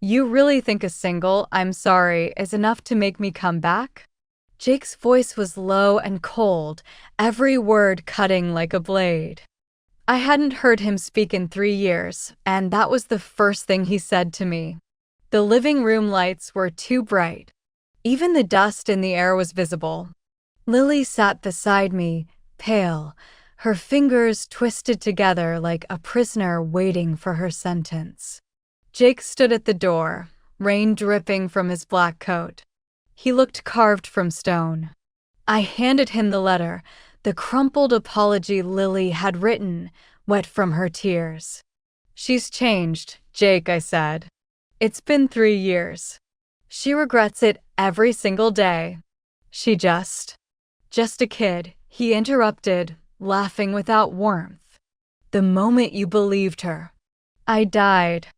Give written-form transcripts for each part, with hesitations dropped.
You really think a single "I'm sorry" is enough to make me come back? Jake's voice was low and cold, every word cutting like a blade. I hadn't heard him speak in 3 years, and that was the first thing he said to me. The living room lights were too bright. Even the dust in the air was visible. Lily sat beside me, pale, her fingers twisted together like a prisoner waiting for her sentence. Jake stood at the door, rain dripping from his black coat. He looked carved from stone. I handed him the letter, the crumpled apology Lily had written, wet from her tears. "She's changed, Jake," I said. "It's been 3 years. She regrets it every single day. She just a kid," he interrupted, laughing without warmth. "The moment you believed her, I died.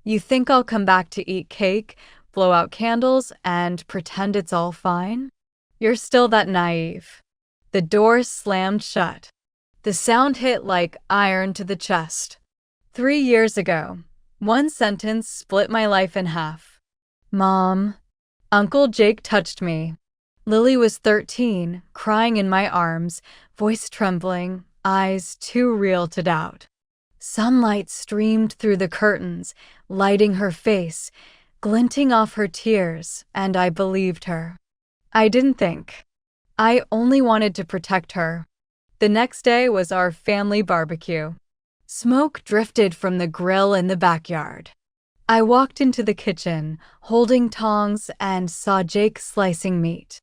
You think I'll come back to eat cake, blow out candles, and pretend it's all fine? You're still that naive." The door slammed shut. The sound hit like iron to the chest. 3 years ago, one sentence split my life in half. "Mom." Uncle Jake touched me. Lily was 13, crying in my arms, voice trembling, eyes too real to doubt. Sunlight streamed through the curtains, lighting her face, glinting off her tears, and I believed her. I didn't think. I only wanted to protect her. The next day was our family barbecue. Smoke drifted from the grill in the backyard. I walked into the kitchen, holding tongs, and saw Jake slicing meat.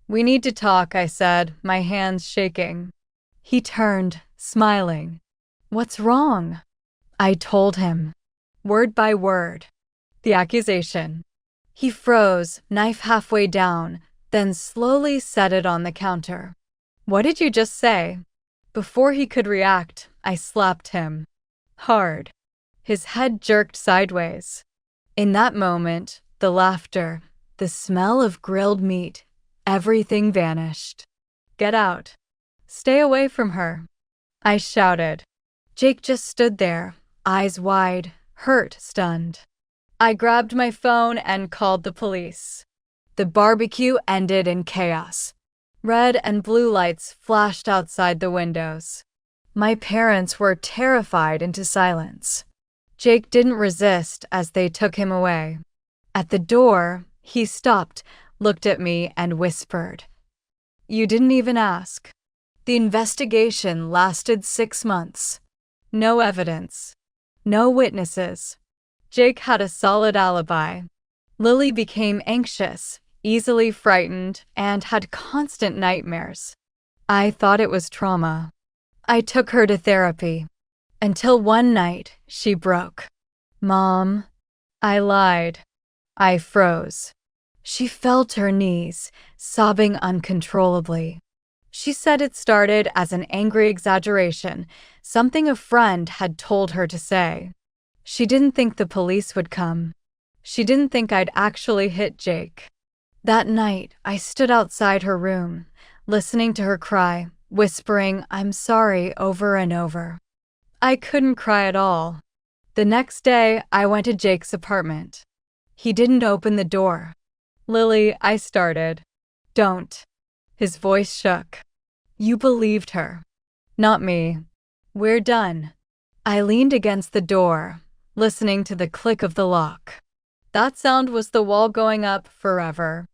"We need to talk," I said, my hands shaking. He turned, smiling. "What's wrong?" I told him, word by word. The accusation. He froze, knife halfway down, then slowly set it on the counter. "What did you just say?" Before he could react, I slapped him. Hard. His head jerked sideways. In that moment, the laughter, the smell of grilled meat, everything vanished. "Get out. Stay away from her," I shouted. Jake just stood there, eyes wide, hurt, stunned. I grabbed my phone and called the police. The barbecue ended in chaos. Red and blue lights flashed outside the windows. My parents were terrified into silence. Jake didn't resist as they took him away. At the door, he stopped, looked at me, and whispered, "You didn't even ask." The investigation lasted 6 months. No evidence. No witnesses. Jake had a solid alibi. Lily became anxious, easily frightened, and had constant nightmares. I thought it was trauma. I took her to therapy. Until one night, she broke. "Mom." I lied. I froze. She fell to her knees, sobbing uncontrollably. She said it started as an angry exaggeration, something a friend had told her to say. She didn't think the police would come. She didn't think I'd actually hit Jake. That night, I stood outside her room, listening to her cry, whispering, "I'm sorry," over and over. I couldn't cry at all. The next day, I went to Jake's apartment. He didn't open the door. "Lily," I started. "Don't." His voice shook. "You believed her." "Not me. We're done." I leaned against the door, listening to the click of the lock. That sound was the wall going up forever.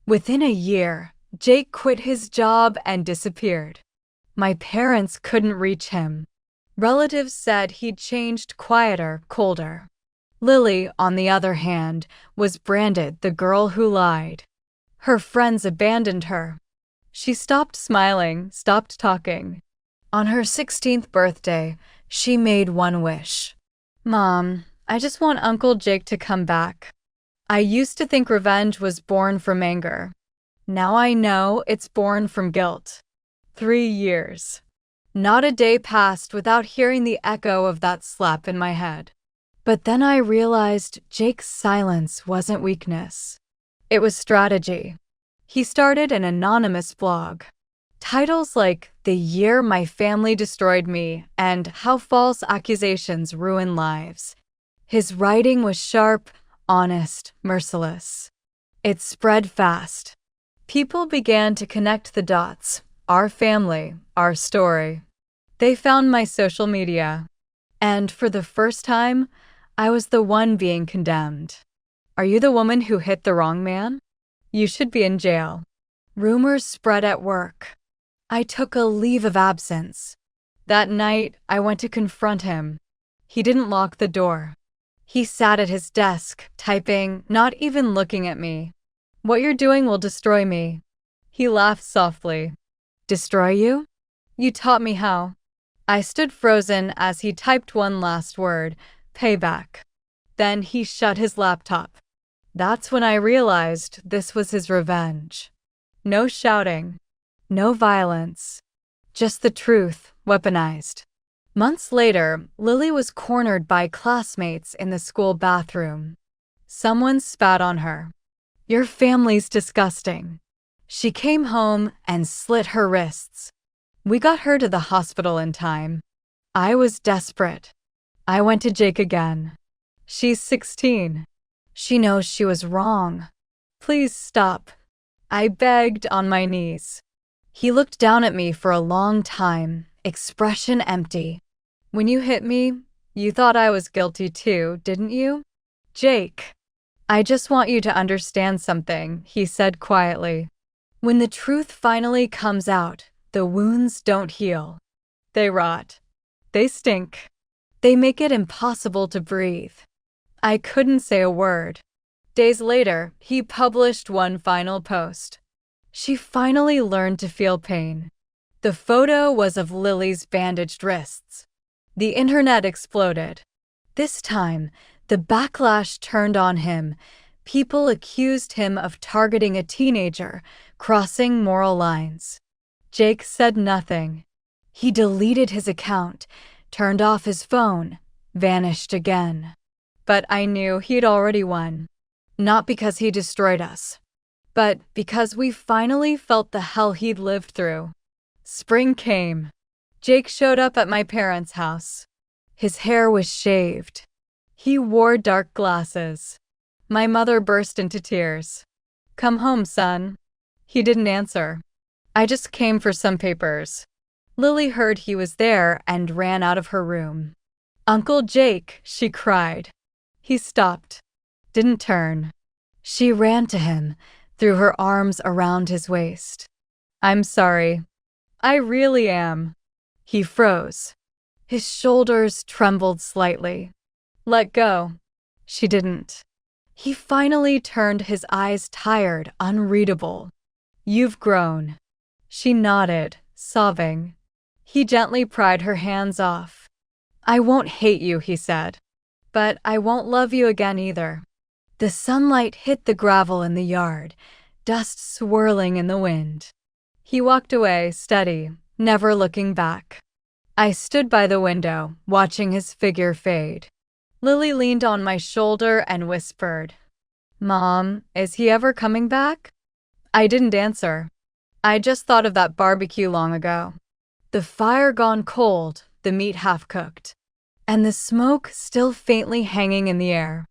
Within a year, Jake quit his job and disappeared. My parents couldn't reach him. Relatives said he'd changed, quieter, colder. Lily, on the other hand, was branded the girl who lied. Her friends abandoned her. She stopped smiling, stopped talking. On her 16th birthday, she made one wish. "Mom, I just want Uncle Jake to come back." I used to think revenge was born from anger. Now I know it's born from guilt. 3 years. Not a day passed without hearing the echo of that slap in my head. But then I realized Jake's silence wasn't weakness. It was strategy. He started an anonymous blog. Titles like "The Year My Family Destroyed Me" and "How False Accusations Ruin Lives." His writing was sharp, honest, merciless. It spread fast. People began to connect the dots. Our family, our story. They found my social media. And for the first time, I was the one being condemned. Are you the woman who hit the wrong man? You should be in jail. Rumors spread at work. I took a leave of absence. That night, I went to confront him. He didn't lock the door. He sat at his desk, typing, not even looking at me. What you're doing will destroy me. He laughed softly. Destroy you? You taught me how. I stood frozen as he typed one last word, payback. Then he shut his laptop. That's when I realized this was his revenge. No shouting. No violence. Just the truth, weaponized. Months later, Lily was cornered by classmates in the school bathroom. Someone spat on her. Your family's disgusting. She came home and slit her wrists. We got her to the hospital in time. I was desperate. I went to Jake again. She's 16. She knows she was wrong. Please stop. I begged on my knees. He looked down at me for a long time, expression empty. When you hit me, you thought I was guilty too, didn't you? Jake. I just want you to understand something, he said quietly. When the truth finally comes out, the wounds don't heal. They rot. They stink. They make it impossible to breathe. I couldn't say a word. Days later, he published one final post. She finally learned to feel pain. The photo was of Lily's bandaged wrists. The internet exploded. This time, the backlash turned on him. People accused him of targeting a teenager, crossing moral lines. Jake said nothing. He deleted his account, turned off his phone, vanished again. But I knew he'd already won. Not because he destroyed us, but because we finally felt the hell he'd lived through. Spring came. Jake showed up at my parents' house. His hair was shaved. He wore dark glasses. My mother burst into tears. Come home, son. He didn't answer. I just came for some papers. Lily heard he was there and ran out of her room. Uncle Jake, she cried. He stopped. Didn't turn. She ran to him, threw her arms around his waist. I'm sorry. I really am. He froze. His shoulders trembled slightly. Let go. She didn't. He finally turned, his eyes tired, unreadable. You've grown. She nodded, sobbing. He gently pried her hands off. I won't hate you, he said. But I won't love you again either. The sunlight hit the gravel in the yard, dust swirling in the wind. He walked away, steady, never looking back. I stood by the window, watching his figure fade. Lily leaned on my shoulder and whispered, Mom, is he ever coming back? I didn't answer. I just thought of that barbecue long ago. The fire gone cold, the meat half cooked, and the smoke still faintly hanging in the air.